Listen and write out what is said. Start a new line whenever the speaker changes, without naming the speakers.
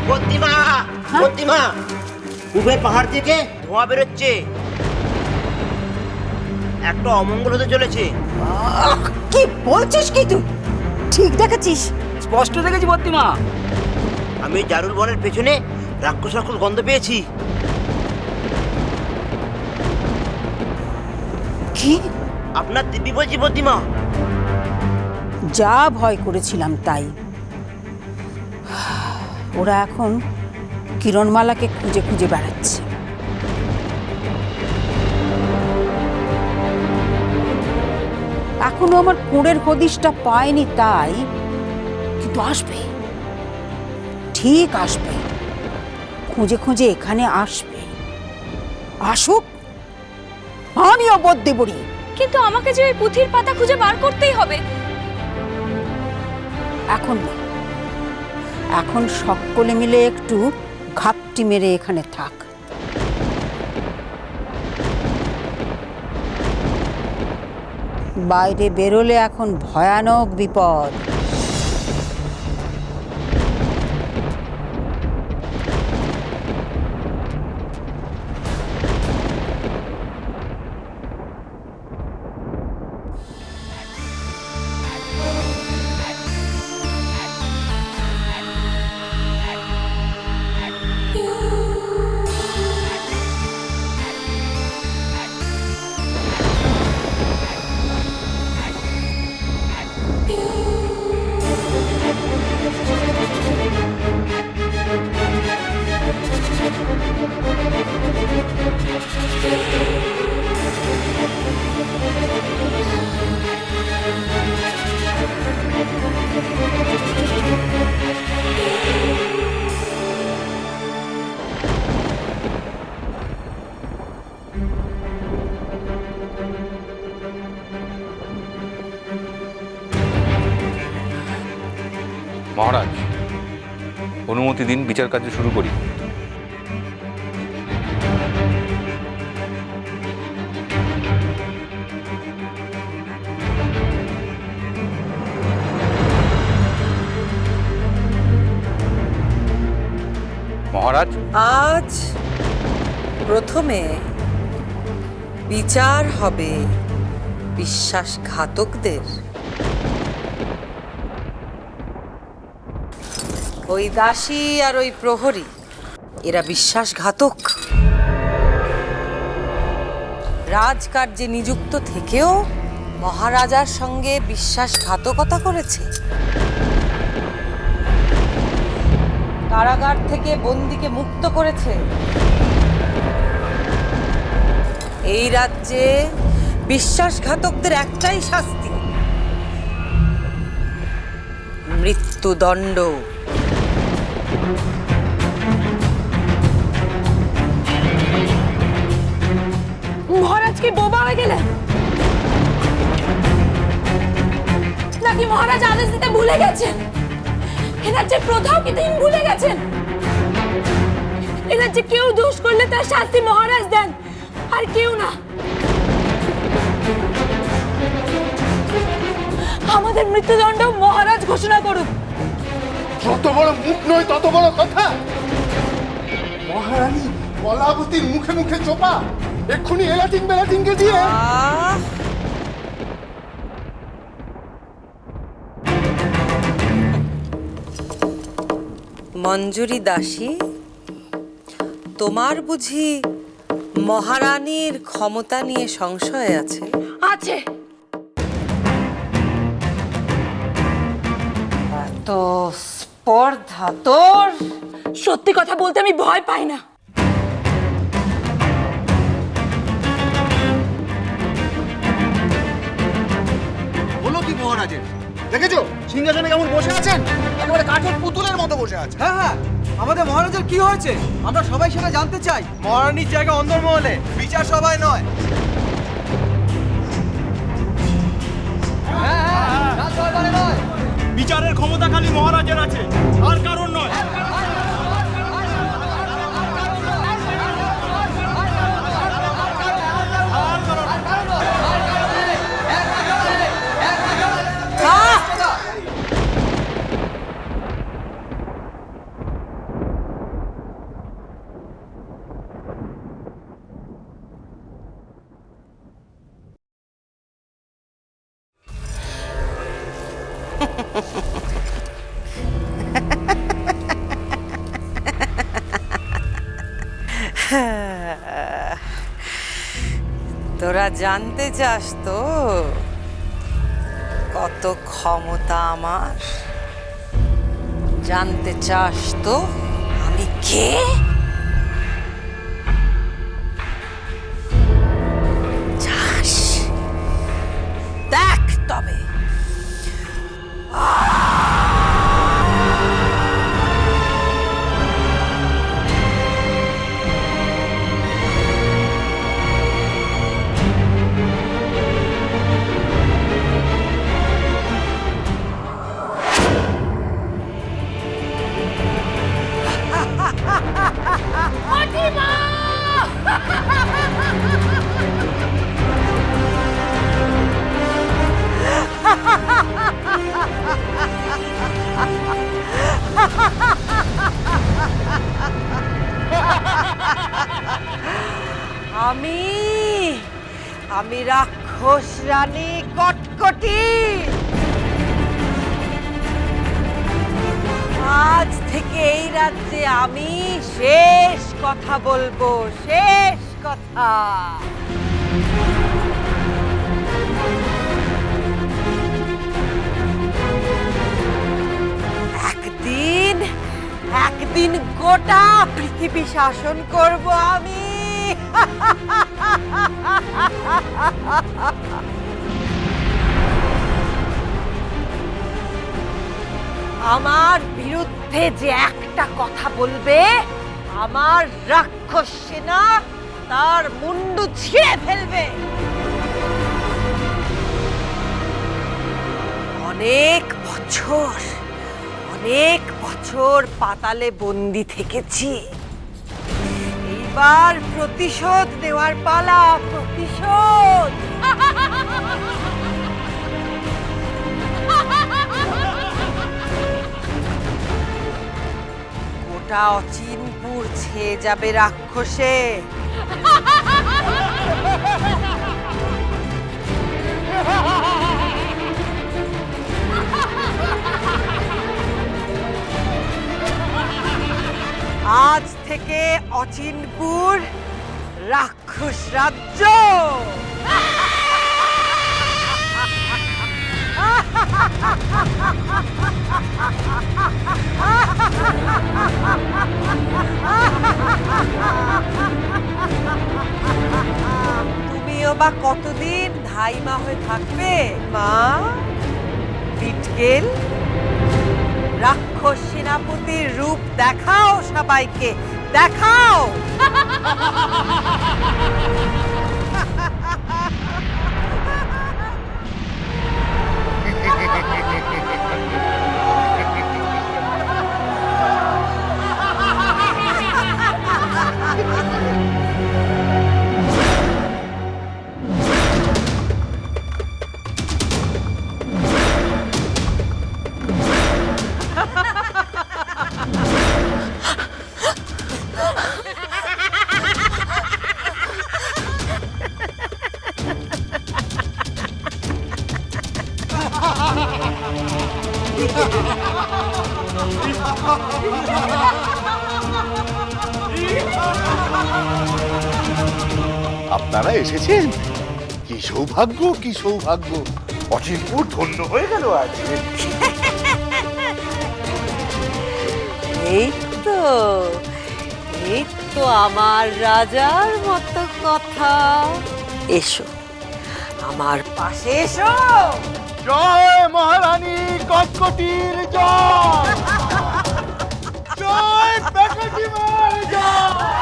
বদ্দিমা, বদ্দিমা, পূবের পাহাড় থেকে ধোঁয়া বেরোচ্ছে, একটা অমঙ্গল হতে চলেছে।
কি বলছিস কি তুই? ঠিক দেখেছিস?
স্পষ্ট দেখেছি বদ্দিমা।
আমি জারুল বনের পেছনে রাক্ষস রাক্ষস গন্ধ পেয়েছি।
কি?
আপনার দিব্যি বলছি বদ্দিমা।
যা ভয় করেছিলাম তাই। ওরা এখন কিরণমালাকে খুঁজে খুঁজে বেড়াচ্ছে। এখনো আমার কোণের হদিশটা পায়নি তাই, কিন্তু আসবে, ঠিক আসবে, খুঁজে খুঁজে এখানে আসবে। আসুক, আমিও বদ্যি বুড়ি।
কিন্তু আমাকে যে ওই পুঁথির পাতা খুঁজে বার করতেই হবে।
এখন না, এখন সকলে মিলে একটু ঘাপটি মেরে এখানে থাক। বাইরে বেরোলে এখন ভয়ানক বিপদ।
মহারাজ, অনুমতি দিন বিচার কার্য শুরু করি। মহারাজ,
আজ প্রথমে বিচার হবে বিশ্বাসঘাতকদের। ওই দাসী আর ওই প্রহরী, এরা বিশ্বাসঘাতক। রাজকার্যে নিযুক্ত থেকেও মহারাজার সঙ্গে বিশ্বাসঘাতকতা করেছে। কারাগার থেকে বন্দীকে মুক্ত করেছে। এই রাজ্যে বিশ্বাসঘাতকদের একটাই শাস্তি, মৃত্যুদণ্ড।
মহারাজ কি বোবা হয়ে গেলেন নাকি মহারাজ আদেশ দিতে ভুলে গেছেন? এনার যে প্রথাও কি তিনি ভুলে গেছেন? এনার যে কেউ দোষ করলে তার শাস্তি মহারাজ দেন, আর কেউ না। আমাদের মৃত্যুদণ্ড মহারাজ ঘোষণা করুন।
যত বড় মুখ নয় তত বড় কথা। মহারানী কলাবতীর মুখে মুখে চোপা, এক্ষুনি এলাটিন বেলাটিনকে দিয়ে।
মঞ্জুরি দাসী, তোমার বুঝি মহারানীর ক্ষমতা নিয়ে সংশয় আছে?
আছে।
এত স্পর্ধা তোর?
সত্যি কথা বলতে আমি ভয় পাই না।
হলো কি মহারাজের? দেখেছো সিংহাসনে কেমন বসে আছেন? একেবারে কাঠের পুতুলের মতো বসে আছে।
হ্যাঁ হ্যাঁ, আমাদের মহারাজের কি হয়েছে আমরা সবাই সেটা জানতে চাই। মহারানীর জায়গা অন্দরমহলে, বিচার সভায় নয়।
বিচারের ক্ষমতা খালি মহারাজের আছে, আর কারণ নয়।
তোরা জানতে চাস তো কত ক্ষমতা আমার? জানতে চাস তো আমি কে? চাস? দেখ তবে। আমি রাক্ষস রানী কটকটি। আজ থেকে এই রাজ্যে আমি শেষ কথা বলবো, শেষ কথা। একদিন গোটা পৃথিবী শাসন করব আমি। আমার বিরুদ্ধে যে একটা কথা বলবে, আমার রাক্ষস সেনা তার মুন্ডু ছিঁড়ে ফেলবে। অনেক বছর পাতালে বন্দি থেকেছি। এইবার প্রতিশোধ দেওয়ার পালা, প্রতিশোধ। গোটা অচিনপুর ছেয়ে যাবে রাক্ষসে। আজ থেকে অচিনপুর রাক্ষস রাজ্য। তুমিও বা কতদিন ধাইমা হয়ে থাকবে মা? বিটকেল, রাক্ষস সেনাপতির রূপ দেখাও, সবাইকে দেখাও।
আপনারা এসেছেন, কি সৌভাগ্য, কি সৌভাগ্য। অচিনপুর ধন্য হয়ে গেল আজ।
এই তো আমার রাজার মতো কথা। এসো আমার পাশে এসো।
জয় মহারানী কটকটির জয়। জয় বেকটি মার জয়।